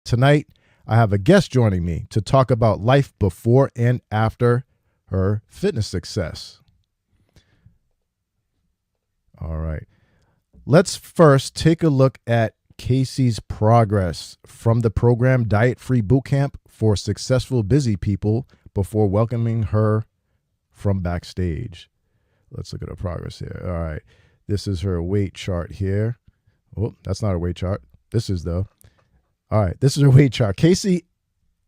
Tonight, I have a guest joining me to talk about life before and after her fitness success. All right. Let's first take a look at Casey's progress from the program Diet Free Bootcamp for Successful Busy People before welcoming her from backstage. Let's look at her progress here. All right. This is her weight chart here. Oh, that's not a weight chart. This is though. All right. This is her weight chart. Casey,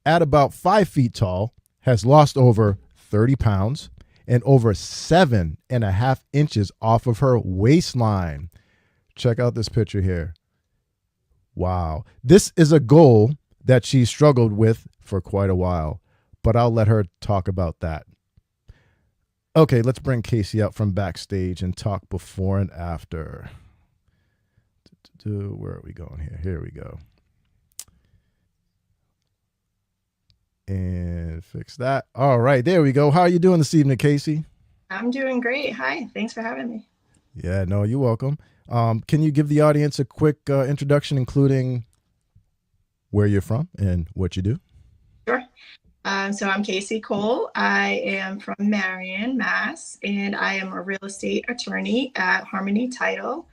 at about 5 feet tall, has lost over 30 pounds and over 7.5 inches off of her waistline. Check out this picture here. Wow. This is a goal that she struggled with for quite a while, but I'll let her talk about that. Okay, let's bring Casey out from backstage and talk before and after. Where are we going here? Here we go. And fix that. All right, there we go. How are you doing this evening, Casey? I'm doing great. Hi, thanks for having me. Yeah, no, you're welcome. Can you give the audience a quick introduction, including where you're from and what you do? Sure. So I'm Casey Cole. I am from Marion, Mass, and I am a real estate attorney at Harmony Title.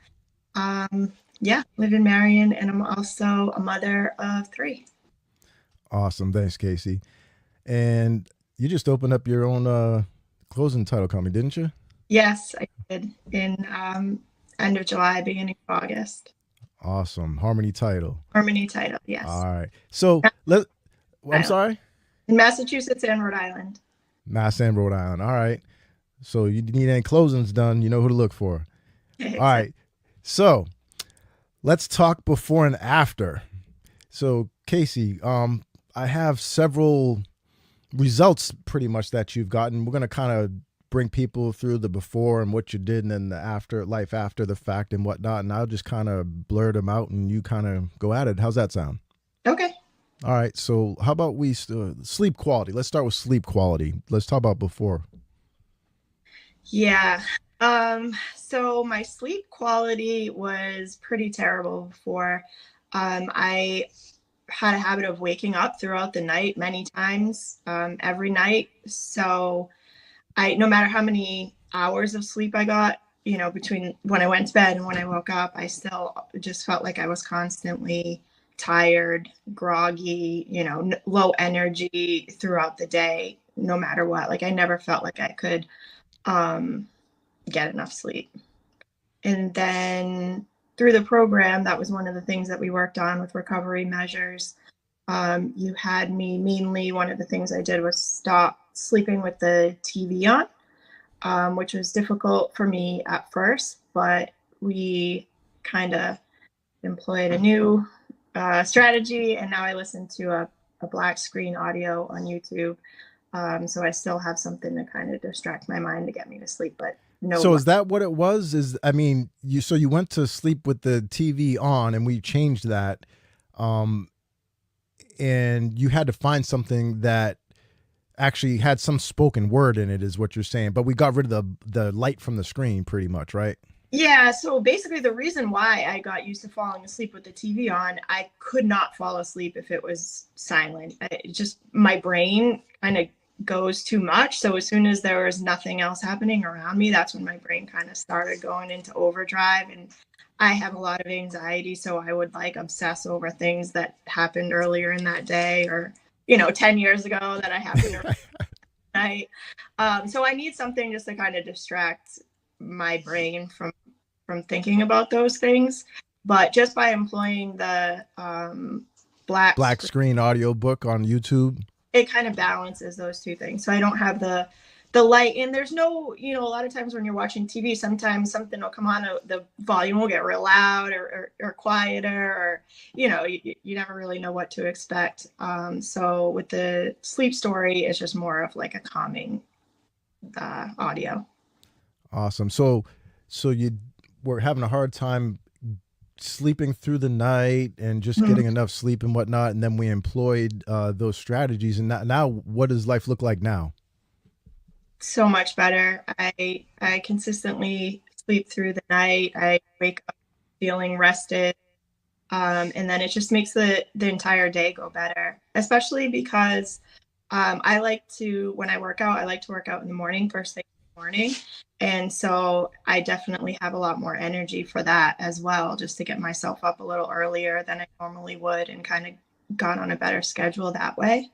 Live in Marion, and I'm also a mother of 3. Awesome. Thanks, Casey. And you just opened up your own closing title company, didn't you? Yes, I did in end of July, beginning of August. Awesome. Harmony Title. Harmony Title, yes. All right. So I'm sorry? In Massachusetts and Rhode Island. Mass and Rhode Island. All right. So you need any closings done, you know who to look for. Exactly. All right. So let's talk before and after. So Casey, I have several results pretty much that you've gotten. We're going to kind of bring people through the before and what you did and then the after, life after the fact and whatnot. And I'll just kind of blur them out and you kind of go at it. How's that sound? Okay. All right. So how about we sleep quality? Let's start with sleep quality. Let's talk about before. Yeah. So my sleep quality was pretty terrible before. I had a habit of waking up throughout the night many times, every night. So no matter how many hours of sleep I got, between when I went to bed and when I woke up, I still just felt like I was constantly tired, groggy, low energy throughout the day, no matter what. Like I never felt like I could get enough sleep. And then through the program, that was one of the things that we worked on with recovery measures. You had me mainly, one of the things I did was stop sleeping with the TV on, which was difficult for me at first, but we kind of employed a new strategy, and now I listen to a black screen audio on YouTube. So I still have something to kind of distract my mind to get me to sleep, but no. So is that what it was? You went to sleep with the TV on and we changed that. And you had to find something that actually had some spoken word in it is what you're saying, but we got rid of the light from the screen pretty much, right? Yeah. So basically the reason why I got used to falling asleep with the TV on, I could not fall asleep if it was silent. My brain kind of goes too much. So as soon as there was nothing else happening around me, that's when my brain kind of started going into overdrive. And I have a lot of anxiety, so I would obsess over things that happened earlier in that day or, 10 years ago that I happened to night. So I need something just to kind of distract my brain from thinking about those things. But just by employing the black screen audio book on YouTube, it kind of balances those two things. So I don't have the light, and there's no, a lot of times when you're watching TV, sometimes something will come on, the volume will get real loud or quieter, or, you never really know what to expect. So with the sleep story, it's just more of like a calming audio. Awesome. So you were having a hard time sleeping through the night and just getting enough sleep and whatnot. And then we employed those strategies. And now what does life look like now? So much better. I consistently sleep through the night. I wake up feeling rested. And then it just makes the entire day go better, especially because I like to, when I work out, I like to work out in the morning, first thing in the morning. And so I definitely have a lot more energy for that as well, just to get myself up a little earlier than I normally would and kind of got on a better schedule that way.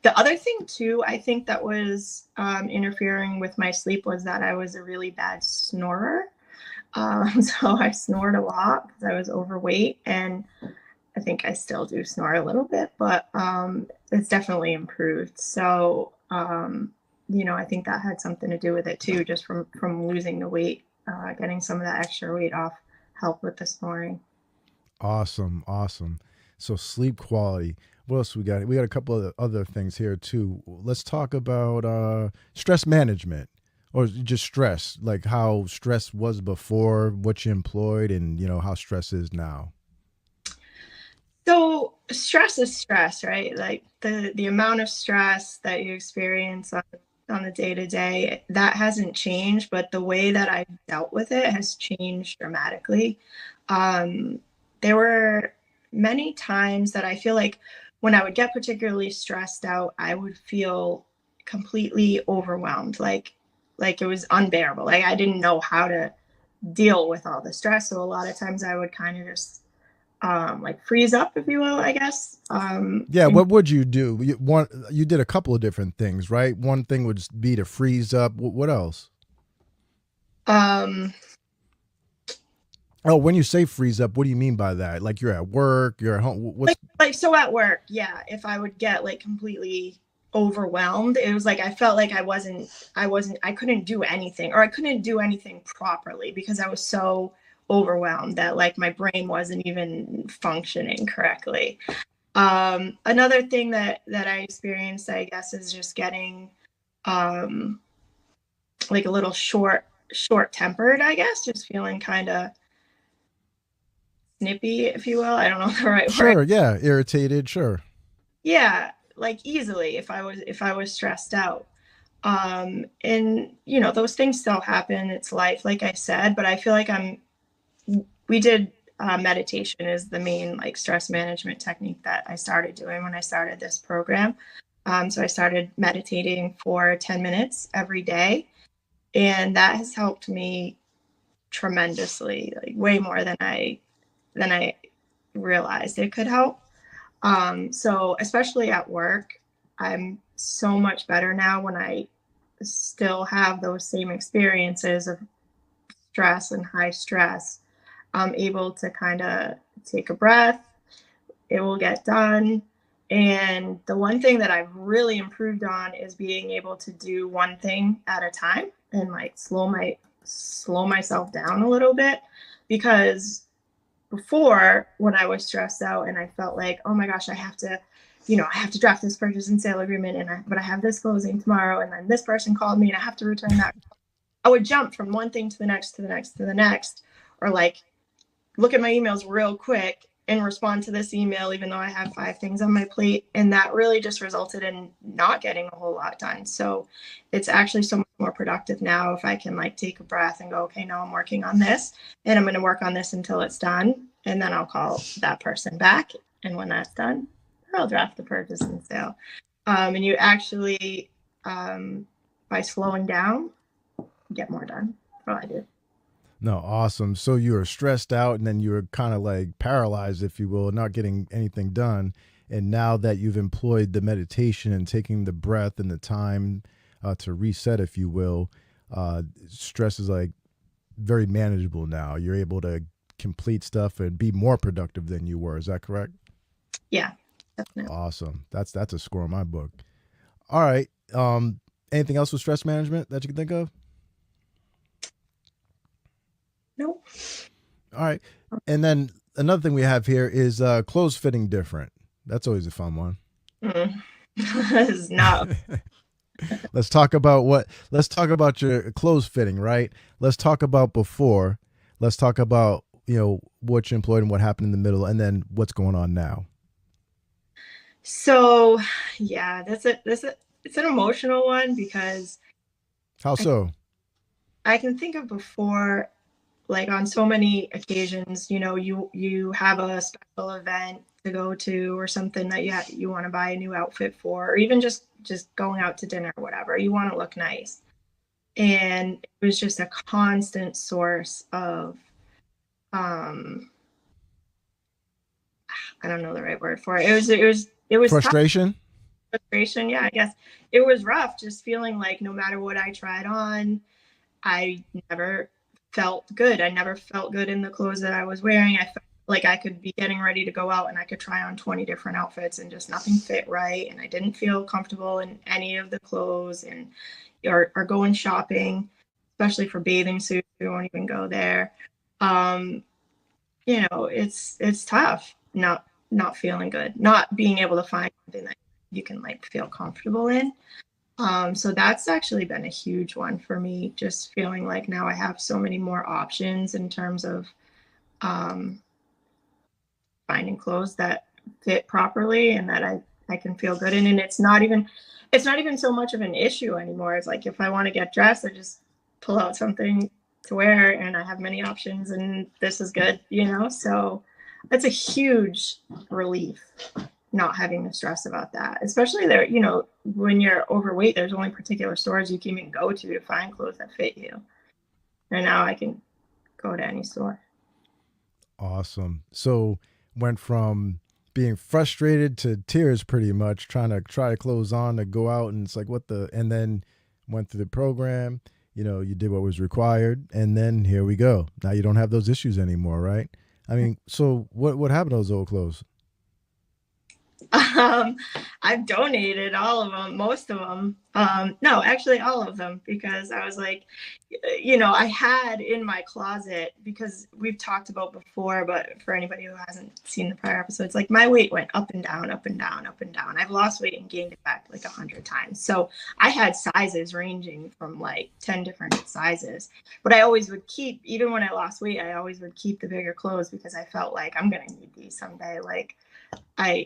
The other thing, too, I think that was interfering with my sleep was that I was a really bad snorer. So I snored a lot because I was overweight, and I think I still do snore a little bit, but it's definitely improved. So I think that had something to do with it too, just from losing the weight, getting some of that extra weight off helped with the snoring. Awesome, awesome. So sleep quality. What else we got? We got a couple of other things here too. Let's talk about stress management, or just stress, like how stress was before, what you employed, and how stress is now. So stress is stress, right? Like the amount of stress that you experience on the day to day, that hasn't changed, but the way that I've dealt with it has changed dramatically. Um, there were many times that I feel like when I would get particularly stressed out, I would feel completely overwhelmed, like it was unbearable. Like I didn't know how to deal with all the stress. So a lot of times I would kind of just like freeze up, if you will, I guess. Yeah, what would you do? You did a couple of different things, right? One thing would be to freeze up. What else? Um, Oh, when you say freeze up, what do you mean by that? Like you're at work, you're at home. like What's like so at work, yeah, if I would get like completely overwhelmed, it was like I felt like I couldn't do anything, or I couldn't do anything properly because I was so overwhelmed that like my brain wasn't even functioning correctly. Another thing that I experienced, I guess, is just getting um like a little short tempered, I guess, just feeling kind of snippy, if you will. I don't know the right word. sure, yeah, irritated, sure. Yeah, like easily if I was stressed out. And those things still happen. It's life, like I said, but I feel like we did meditation is the main like stress management technique that I started doing when I started this program. So I started meditating for 10 minutes every day, and that has helped me tremendously, like way more than I realized it could help. So especially at work, I'm so much better now when I still have those same experiences of stress and high stress. I'm able to kind of take a breath, it will get done. And the one thing that I've really improved on is being able to do one thing at a time and like slow myself down a little bit, because before, when I was stressed out and I felt like, oh my gosh, I have to draft this purchase and sale agreement, but I have this closing tomorrow, and then this person called me and I have to return that. I would jump from one thing to the next to the next to the next, or like look at my emails real quick and respond to this email, even though I have five things on my plate. And that really just resulted in not getting a whole lot done. So it's actually so much more productive now if I can like take a breath and go, okay, now I'm working on this and I'm going to work on this until it's done. And then I'll call that person back. And when that's done, I'll draft the purchase and sale. And you actually, by slowing down, get more done. That's what I do. No, awesome. So you were stressed out and then you were kind of like paralyzed, if you will, not getting anything done. And now that you've employed the meditation and taking the breath and the time to reset, if you will, stress is like very manageable now. You're able to complete stuff and be more productive than you were. Is that correct? Yeah, definitely. Awesome. That's a score in my book. All right. Anything else with stress management that you can think of? Nope. All right. And then another thing we have here is clothes fitting different. That's always a fun one. Mm. This is not. Let's talk about your clothes fitting, right? Let's talk about before. Let's talk about, what you employed and what happened in the middle and then what's going on now. So, yeah, it's an emotional one because How I, so? I can think of before, like on so many occasions, you have a special event to go to or something that you want to buy a new outfit for, or even just going out to dinner or whatever. You want to look nice. And it was just a constant source of um I don't know the right word for it. It was tough. Frustration? Frustration. Yeah, I guess it was rough just feeling like no matter what I tried on, I never felt good. I never felt good in the clothes that I was wearing. I felt like I could be getting ready to go out and I could try on 20 different outfits and just nothing fit right. And I didn't feel comfortable in any of the clothes, and or going shopping, especially for bathing suits. We won't even go there. Um, it's tough not feeling good, not being able to find something that you can like feel comfortable in. So that's actually been a huge one for me, just feeling like now I have so many more options in terms of um, finding clothes that fit properly and that I can feel good in. And it's not even so much of an issue anymore. It's like if I want to get dressed, I just pull out something to wear and I have many options and this is good. So that's a huge relief not having to stress about that. Especially there, when you're overweight, there's only particular stores you can even go to find clothes that fit you. And now I can go to any store. Awesome. So went from being frustrated to tears pretty much, trying to try clothes on to go out, and it's like what the, and then went through the program, you did what was required, and then here we go. Now you don't have those issues anymore, right? I mean, so what happened to those old clothes? Um, I've donated all of them, most of them. No, actually all of them, because I was like, I had in my closet, because we've talked about before, but for anybody who hasn't seen the prior episodes, like my weight went up and down, up and down, up and down. I've lost weight and gained it back like 100 times. So I had sizes ranging from like 10 different sizes, but I always would keep, even when I lost weight, I always would keep the bigger clothes because I felt like I'm going to need these someday. Like,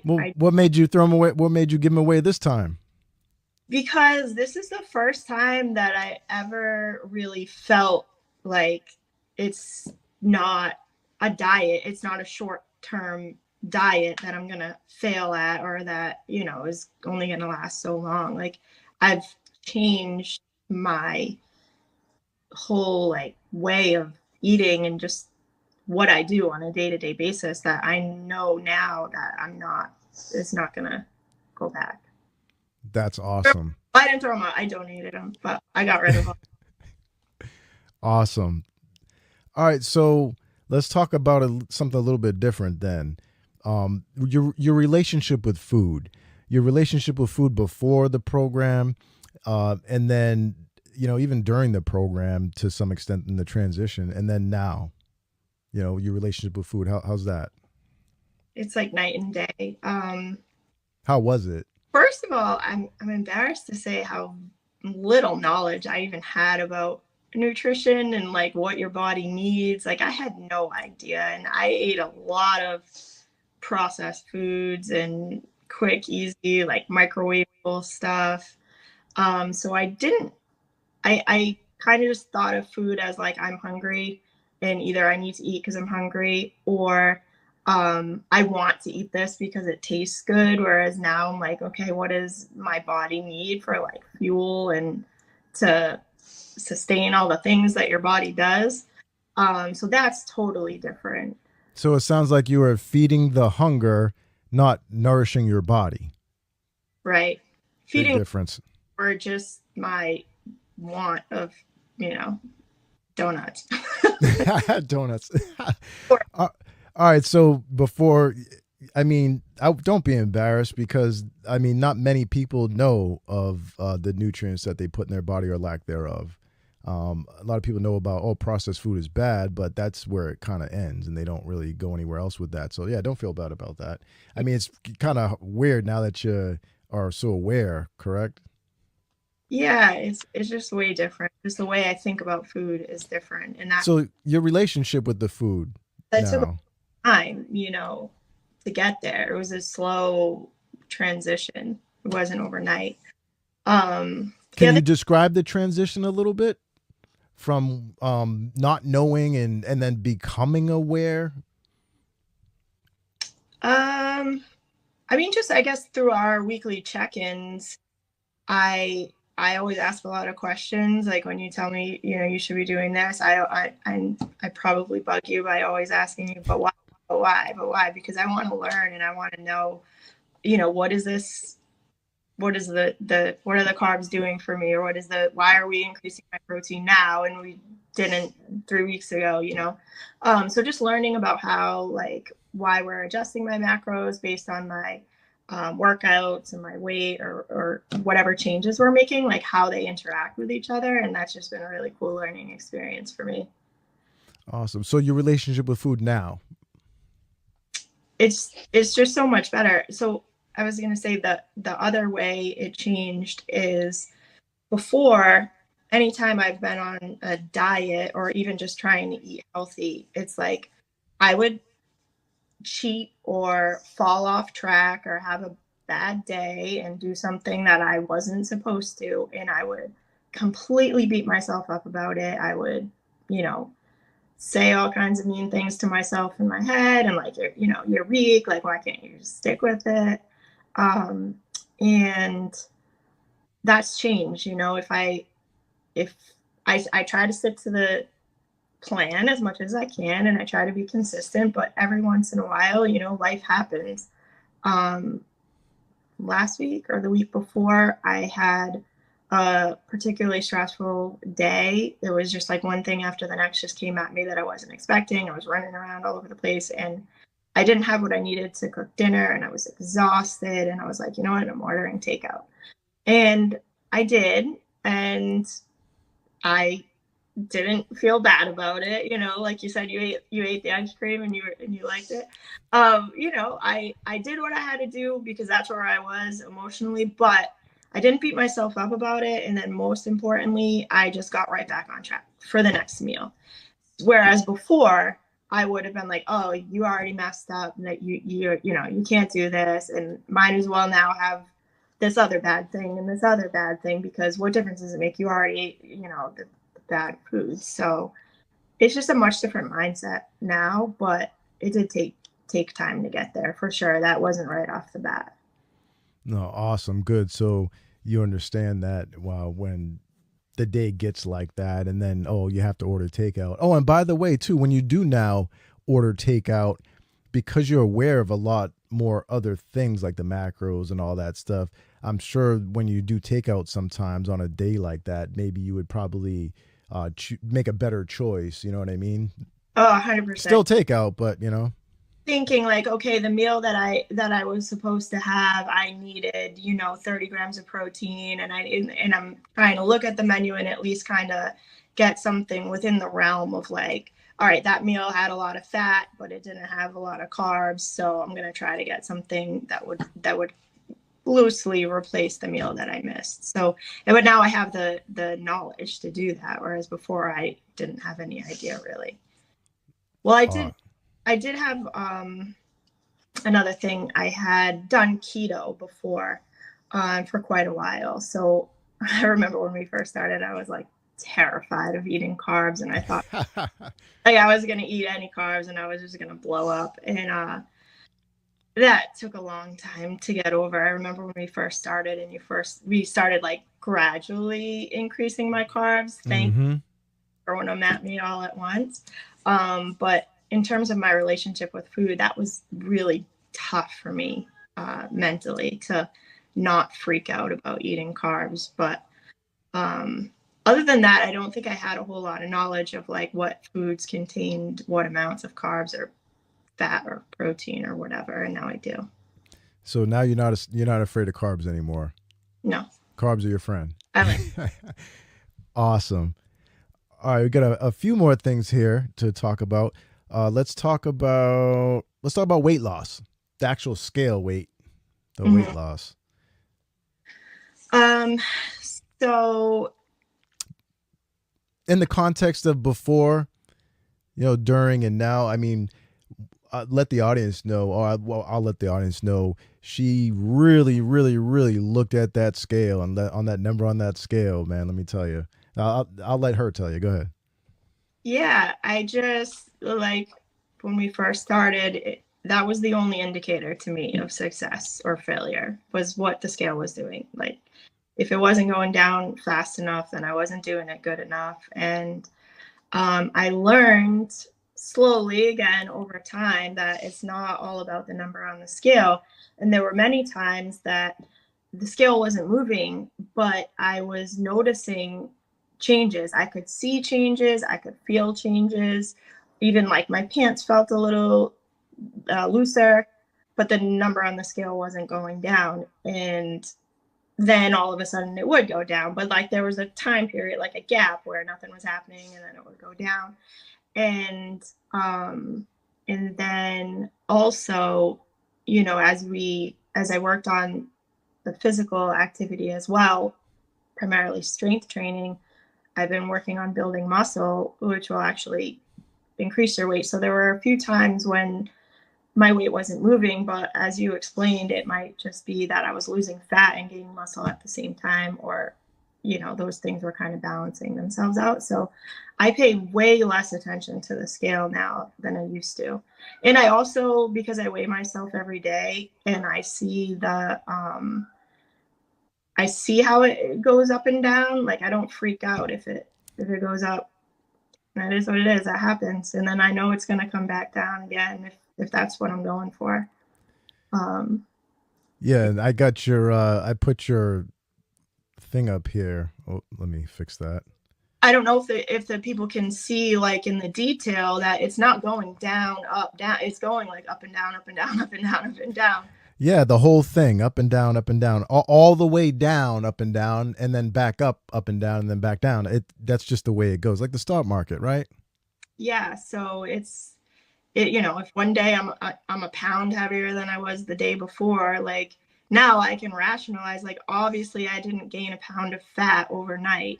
Well, I what made you throw them away? What made you give them away this time? because this is the first time that I ever really felt like it's not a diet. It's not a short term diet that I'm going to fail at, or that, is only going to last so long. Like, I've changed my whole like way of eating and just what I do on a day-to-day basis, that I know now that it's not going to go back. That's awesome. I didn't throw them out. I donated them, but I got rid of them. Awesome. All right, so let's talk about something a little bit different then. Your relationship with food, your relationship with food before the program, and then even during the program to some extent in the transition, and then now, your relationship with food. How's that? It's like night and day. How was it? First of all, I'm embarrassed to say how little knowledge I even had about nutrition and like what your body needs. Like, I had no idea, and I ate a lot of processed foods and quick, easy, like microwavable stuff. So I didn't. I kind of just thought of food as like, I'm hungry and either I need to eat because I'm hungry, or I want to eat this because it tastes good. Whereas now I'm like, okay, what does my body need for like fuel and to sustain all the things that your body does? So that's totally different. So it sounds like you were feeding the hunger, not nourishing your body. Right? Big Feeding, difference. or just my want of, you know, donuts. Donuts. Uh, all right. So before, don't be embarrassed, because not many people know of the nutrients that they put in their body or lack thereof. A lot of people know about, processed food is bad, but that's where it kind of ends, and they don't really go anywhere else with that. So yeah, don't feel bad about that. It's kind of weird now that you are so aware, correct? Yeah, it's just way different. Just the way I think about food is different, and that So your relationship with the food that took now. time, to get there. It was a slow transition. It wasn't overnight. Can Yeah, you describe the transition a little bit from not knowing and then becoming aware? Um, I mean, just I guess through our weekly check-ins, I I always ask a lot of questions. Like when you tell me, you should be doing this, I probably bug you by always asking you, but why, but why, but why? Because I want to learn and I want to know, what is this? What is the what are the carbs doing for me, or why are we increasing my protein now and we didn't 3 weeks ago, so just learning about how, like, why we're adjusting my macros based on my workouts and my weight, or whatever changes we're making, like how they interact with each other. And that's just been a really cool learning experience for me. Awesome. So your relationship with food now? It's just so much better. So I was going to say that the other way it changed is, before, anytime I've been on a diet or even just trying to eat healthy, it's like I would cheat or fall off track or have a bad day and do something that I wasn't supposed to, and I would completely beat myself up about it. I would, you know, say all kinds of mean things to myself in my head, and like, you're weak, like why can't you just stick with it? um and that's changed. If I try to stick to the plan as much as I can, and I try to be consistent, but every once in a while, life happens. um Last week or the week before, I had a particularly stressful day. There was just like one thing after the next just came at me that I wasn't expecting. I was running around all over the place, and I didn't have what I needed to cook dinner, and I was exhausted, and I was like, you know what, I'm ordering takeout. And I did, and I didn't feel bad about it. Like you said, you ate the ice cream and you liked it. I did what I had to do because that's where I was emotionally, but I didn't beat myself up about it. And then most importantly, I just got right back on track for the next meal. Whereas before, I would have been like, oh, you already messed up, that you can't do this, and might as well now have this other bad thing and this other bad thing, because what difference does it make? You already ate, the bad food. So it's just a much different mindset now, but it did take time to get there for sure. That wasn't right off the bat. No, awesome, good. So you understand that, wow, when the day gets like that, and then you have to order takeout. Oh, and by the way, too, when you do now order takeout, because you're aware of a lot more other things like the macros and all that stuff, I'm sure when you do takeout sometimes on a day like that, maybe you would probably make a better choice. You know what I mean? Oh, 100%. Still takeout, but Thinking like, okay, the meal that I was supposed to have, I needed, 30 grams of protein, and I'm trying to look at the menu and at least kind of get something within the realm of like, all right, that meal had a lot of fat, but it didn't have a lot of carbs, so I'm going to try to get something that would loosely replace the meal that I missed. So, but now I have the knowledge to do that, whereas before I didn't have any idea really. Well, I did have another thing. I had done keto before, for quite a while. So I remember when we first started, I was like terrified of eating carbs, and I thought like I was going to eat any carbs and I was just going to blow up. And that took a long time to get over. I remember when we first started, and we started like gradually increasing my carbs. Thank you mm-hmm. for throwing them at me all at once. But in terms of my relationship with food, that was really tough for me, mentally, to not freak out about eating carbs. But other than that, I don't think I had a whole lot of knowledge of like what foods contained what amounts of carbs or fat or protein or whatever, and now I do. So now you're not afraid of carbs anymore. No, Carbs are your friend. I Awesome. All right, we got a few more things here to talk about. Let's talk about weight loss, the actual scale weight, the weight loss. So In the context of before, during, and now, I mean, let the audience know, or I'll let the audience know, she really, really, really looked at that scale, and on that number on that scale, man, let me tell you. I'll let her tell you. Go ahead. Yeah, I just like when we first started, that was the only indicator to me of success or failure was what the scale was doing. Like if it wasn't going down fast enough, then I wasn't doing it good enough. And I learned slowly again over time that it's not all about the number on the scale. And there were many times that the scale wasn't moving, but I was noticing changes. I could see changes, I could feel changes. Even like my pants felt a little looser, but the number on the scale wasn't going down. And then all of a sudden it would go down. But like there was a time period, like a gap where nothing was happening and then it would go down. And and then also, as I worked on the physical activity as well, primarily strength training, I've been working on building muscle, which will actually increase your weight. So there were a few times when my weight wasn't moving, but as you explained, it might just be that I was losing fat and gaining muscle at the same time, or, those things were kind of balancing themselves out. So I pay way less attention to the scale now than I used to. And I also, because I weigh myself every day and I see how it goes up and down. Like I don't freak out if it goes up. That is what it is. That happens, and then I know it's going to come back down again if that's what I'm going for. Um, Yeah, and I got your. I put your thing up here. Oh, let me fix that. I don't know if the people can see like in the detail that it's not going down, up, down. It's going like up and down, up and down, up and down, up and down. Yeah, the whole thing, up and down, all the way down, up and then back up and down, and then back down. That's just the way it goes, like the stock market, right? Yeah, so if one day I'm a pound heavier than I was the day before, like now I can rationalize like obviously I didn't gain a pound of fat overnight.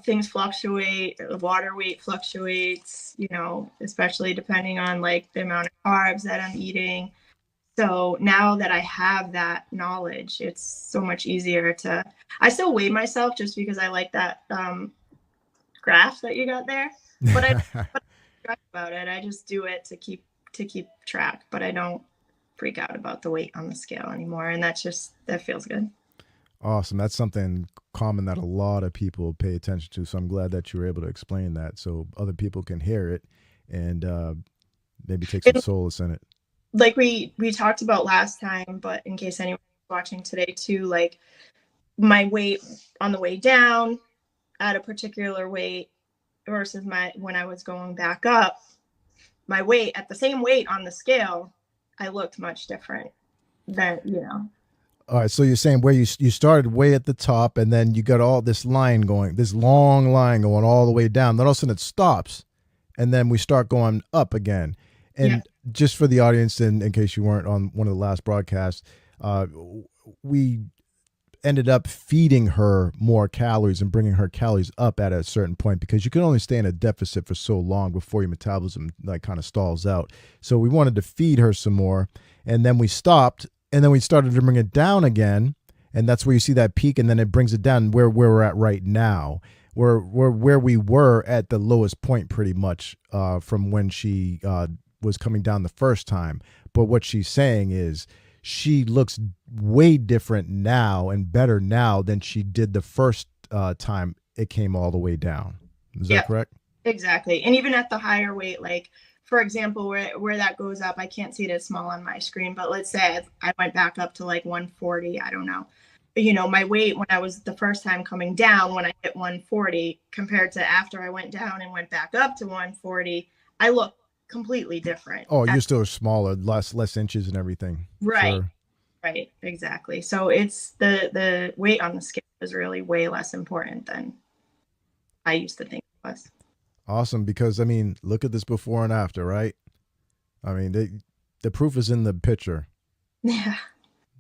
Things fluctuate, the water weight fluctuates, especially depending on like the amount of carbs that I'm eating. So now that I have that knowledge, it's so much easier I still weigh myself just because I like that graph that you got there, but I don't stress about it. I just do it to keep track, but I don't freak out about the weight on the scale anymore. And that feels good. Awesome. That's something common that a lot of people pay attention to. So I'm glad that you were able to explain that so other people can hear it and maybe take some And solace in it. like we talked about last time, but in case anyone's watching today too, like my weight on the way down at a particular weight versus when I was going back up, my weight at the same weight on the scale, I looked much different than. All right, so you're saying where you started way at the top, and then you got all this line going, this long line going all the way down. Then all of a sudden it stops, and then we start going up again. Yeah. And just for the audience, in case you weren't on one of the last broadcasts, we ended up feeding her more calories and bringing her calories up at a certain point because you can only stay in a deficit for so long before your metabolism like kind of stalls out. So we wanted to feed her some more, and then we stopped, and then we started to bring it down again, and that's where you see that peak, and then it brings it down where we're at right now. We're where we were at the lowest point pretty much from when she was coming down the first time. But what she's saying is she looks way different now and better now than she did the first time it came all the way down. Is that Yeah, correct? exactly. And even at the higher weight, like for example, where that goes up, I can't see it as small on my screen, but let's say I went back up to like 140, I don't know. But, my weight when I was the first time coming down, when I hit 140 compared to after I went down and went back up to 140, I look completely different. Oh, you're still smaller, less inches and everything. Right. Sure. Right, exactly. So it's the weight on the scale is really way less important than I used to think it was. Awesome, because I mean, look at this before and after, right? I mean, the proof is in the picture. Yeah.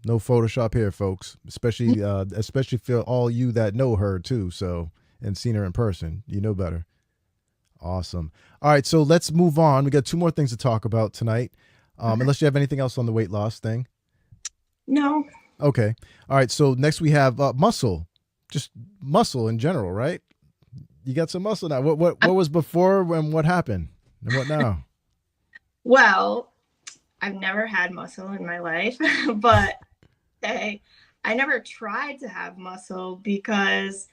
No Photoshop here, folks. Especially for all you that know her too. So and seen her in person, you know better. Awesome. All right, so let's move on. We got two more things to talk about tonight. Okay. Unless you have anything else on the weight loss thing. No. Okay. All right. So next we have muscle. just muscle in general, right? You got some muscle now. What Um, was before and what happened and what now? well, I've never had muscle in my life, but I, I never tried to have muscle because,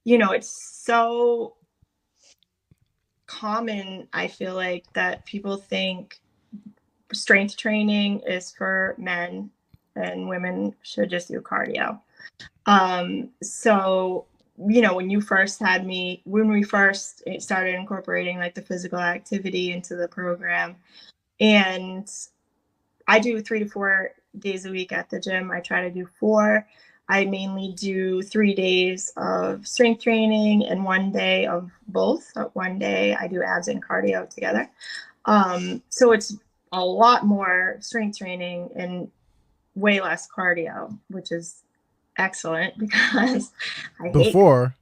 it's so common, I feel like, that people think strength training is for men and women should just do cardio. So, when we first started incorporating like the physical activity into the program, and I do 3 to 4 days a week at the gym. I try to do four. I mainly do 3 days of strength training and 1 day of both. One day I do abs and cardio together. So it's a lot more strength training and way less cardio, which is excellent because I hate. Before,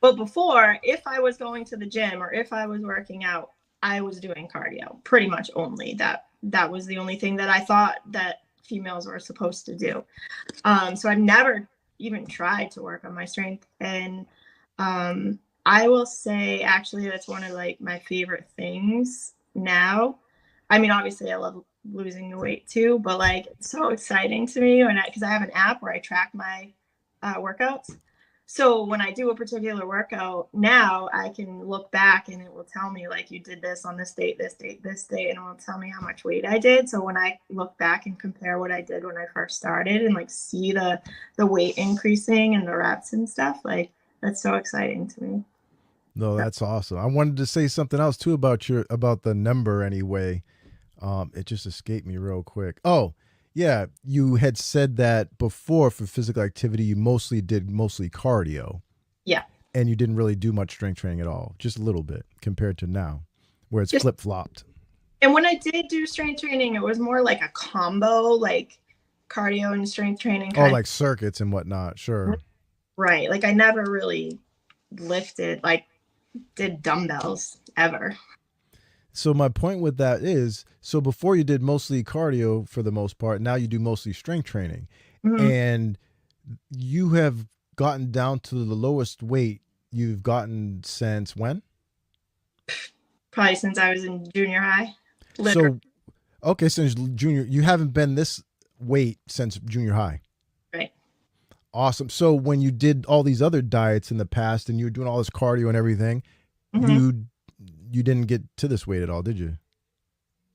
But before, if I was going to the gym or if I was working out, I was doing cardio pretty much only. That was the only thing that I thought that females were supposed to do. So I've never even tried to work on my strength. And I will say, actually, that's one of like my favorite things now. I mean, obviously, I love losing the weight too, but like it's so exciting to me because I have an app where I track my workouts. So when I do a particular workout now, I can look back and it will tell me like you did this on this date, this date, this date, and it will tell me how much weight I did. So when I look back and compare what I did when I first started and like see the weight increasing and the reps and stuff, like that's so exciting to me. no, that's awesome. I wanted to say something else too about the number anyway. It just escaped me real quick. Oh, yeah, you had said that before for physical activity, you did mostly cardio, Yeah. and you didn't really do much strength training at all, just a little bit compared to now, where it's Just flip flopped. and when I did do strength training, it was more like a combo, like cardio and strength training Oh, kind like circuits and whatnot. of Sure. right. Like I never really lifted, like did dumbbells ever. So my point with that is, so before you did mostly cardio for the most part, now you do mostly strength training, Mhm. and you have gotten down to the lowest weight you've gotten since when? Probably since I was in junior high. Literally, So okay, since junior, you haven't been this weight since junior high. right. Awesome. So when you did all these other diets in the past and you were doing all this cardio and everything, Hmm. you didn't get to this weight at all, did you?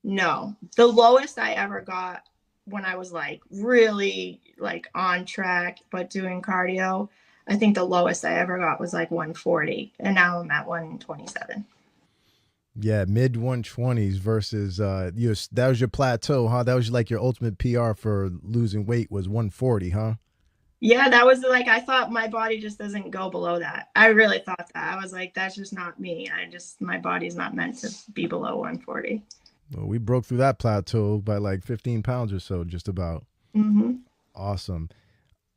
No, the lowest I ever got when I was like really like on track but doing cardio, I think the lowest I ever got was like 140, and now I'm at 127. Yeah, mid 120s versus you. That was your plateau, huh? That was like your ultimate PR for losing weight was 140, huh? Yeah, that was like I thought my body just doesn't go below that. I really thought that. I was like, that's just not me. My body's not meant to be below 140. Well, we broke through that plateau by like 15 pounds or so, just about. Hmm. Awesome.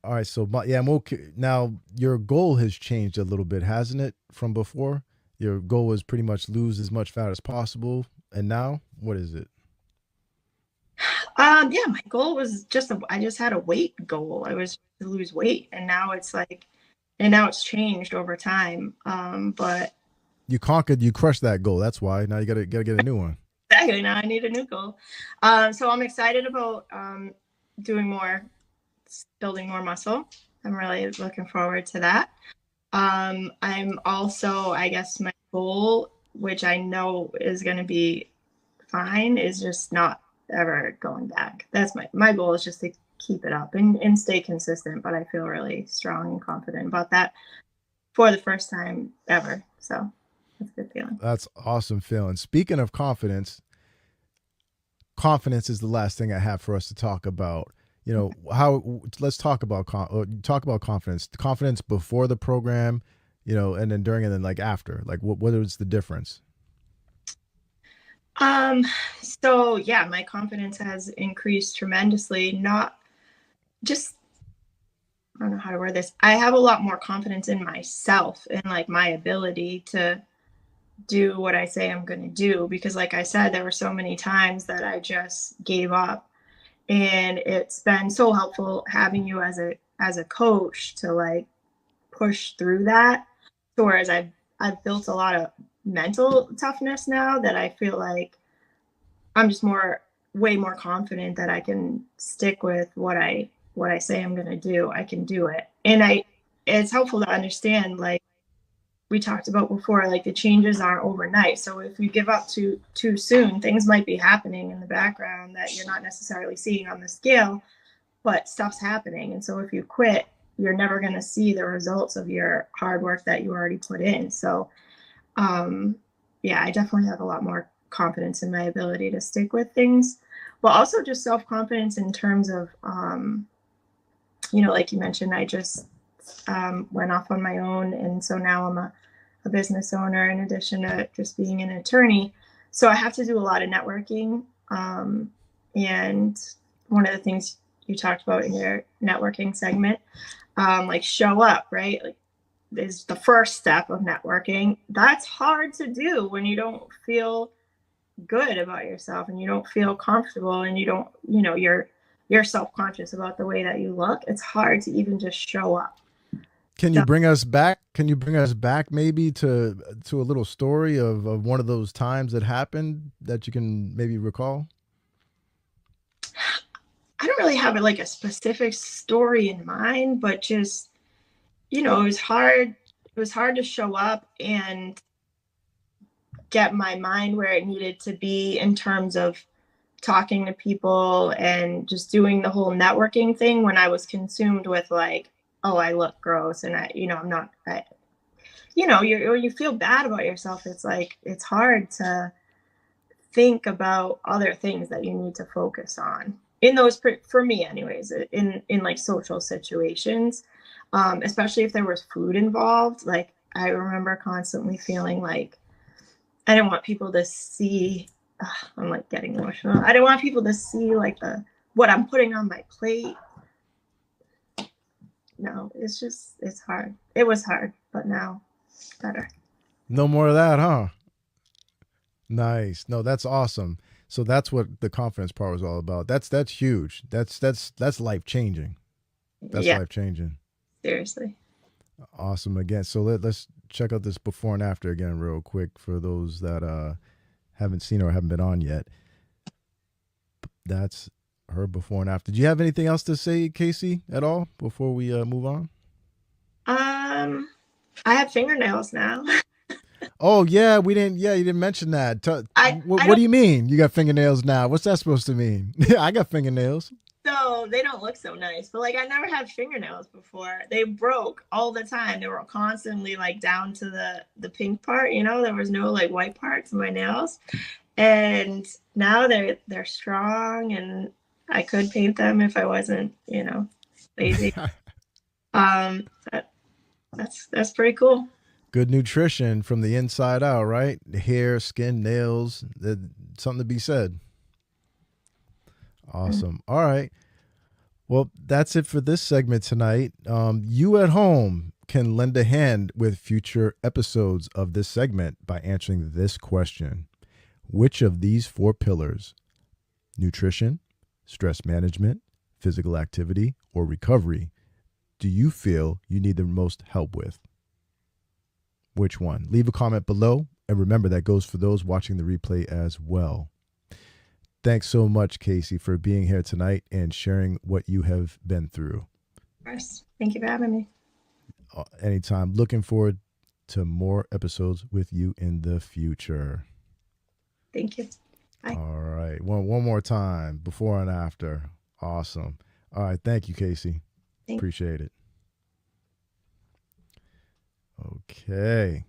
All right, so yeah, I'm okay. Now your goal has changed a little bit, hasn't it, from before? Your goal was pretty much lose as much fat as possible, and now what is it? Yeah, my goal was I just had a weight goal. I was to lose weight, and now it's changed over time. But You crushed that goal. That's why. Now you gotta get a new one. exactly now I need a new goal. So I'm excited about doing more, building more muscle. I'm really looking forward to that. I'm also, I guess, my goal, which I know is going to be fine, is just not ever going back. That's my goal is just to keep it up and stay consistent. But I feel really strong and confident about that for the first time ever. So that's a good feeling. That's awesome feeling. Speaking of confidence, confidence is the last thing I have for us to talk about. You know how let's talk about confidence. Confidence before the program, and then during and then like after. Like what is the difference? Um, so yeah, my confidence has increased tremendously. Not just I don't know how to word this. I have a lot more confidence in myself and like my ability to do what I say I'm going to do because like I said there were so many times that I just gave up, and it's been so helpful having you as a coach to like push through that. So whereas I've built a lot of mental toughness now that I feel like I'm just way more confident that I can stick with what I say I'm going to do. I can do it. And it's helpful to understand, like we talked about before, like the changes aren't overnight. So if you give up too soon, things might be happening in the background that you're not necessarily seeing on the scale, but stuff's happening. And so if you quit, you're never going to see the results of your hard work that you already put in. So yeah, I definitely have a lot more confidence in my ability to stick with things, but also just self-confidence in terms of like you mentioned, I just went off on my own, and so now I'm a business owner in addition to just being an attorney. So I have to do a lot of networking, and one of the things you talked about in your networking segment, like show up, right? Like is the first step of networking. That's hard to do when you don't feel good about yourself and you don't feel comfortable and you don't, you're self-conscious about the way that you look. It's hard to even just show up. Can you So bring us back? Can you bring us back maybe to a little story of one of those times that happened that you can maybe recall? I don't really have like a specific story in mind, but just, it was hard. It was hard to show up and get my mind where it needed to be in terms of talking to people and just doing the whole networking thing when I was consumed with like, oh, I look gross and I'm not, you feel bad about yourself. It's like, it's hard to think about other things that you need to focus on in those, for me anyways, in like social situations, especially if there was food involved. Like I remember constantly feeling like I didn't want people to see. I'm like getting emotional. I didn't want people to see like what I'm putting on my plate. No, it's hard. It was hard, but now better. No more of that, huh? Nice. No, that's awesome. So that's what the confidence part was all about. That's huge. That's life changing. That's Yeah, life changing. seriously. Awesome. Again, so let's check out this before and after again real quick for those that haven't seen or haven't been on yet. That's her before and after. Do you have anything else to say, Casey, at all before we move on? I have fingernails now. Oh yeah, we didn't. Yeah, you didn't mention that. I What don't. do you mean? You got fingernails now? What's that supposed to mean? I got fingernails. So they don't look so nice, but like I never had fingernails before. They broke all the time. They were constantly like down to the pink part. There was no like white parts of my nails, and now they're strong, and I could paint them if I wasn't lazy. Um, that, that's pretty cool. Good nutrition from the inside out, right? The hair, skin, nails. Something to be said. Awesome. All right. Well, that's it for this segment tonight. You at home can lend a hand with future episodes of this segment by answering this question: which of these four pillars, nutrition, stress management, physical activity, or recovery, do you feel you need the most help with? Which one? Leave a comment below. And remember, that goes for those watching the replay as well. Thanks so much, Casey, for being here tonight and sharing what you have been through. Of course. Thank you for having me. Anytime. Looking forward to more episodes with you in the future. Thank you. Bye. All right. One more time, before and after. Awesome. All right. Thank you, Casey. Thank Appreciate it. Okay.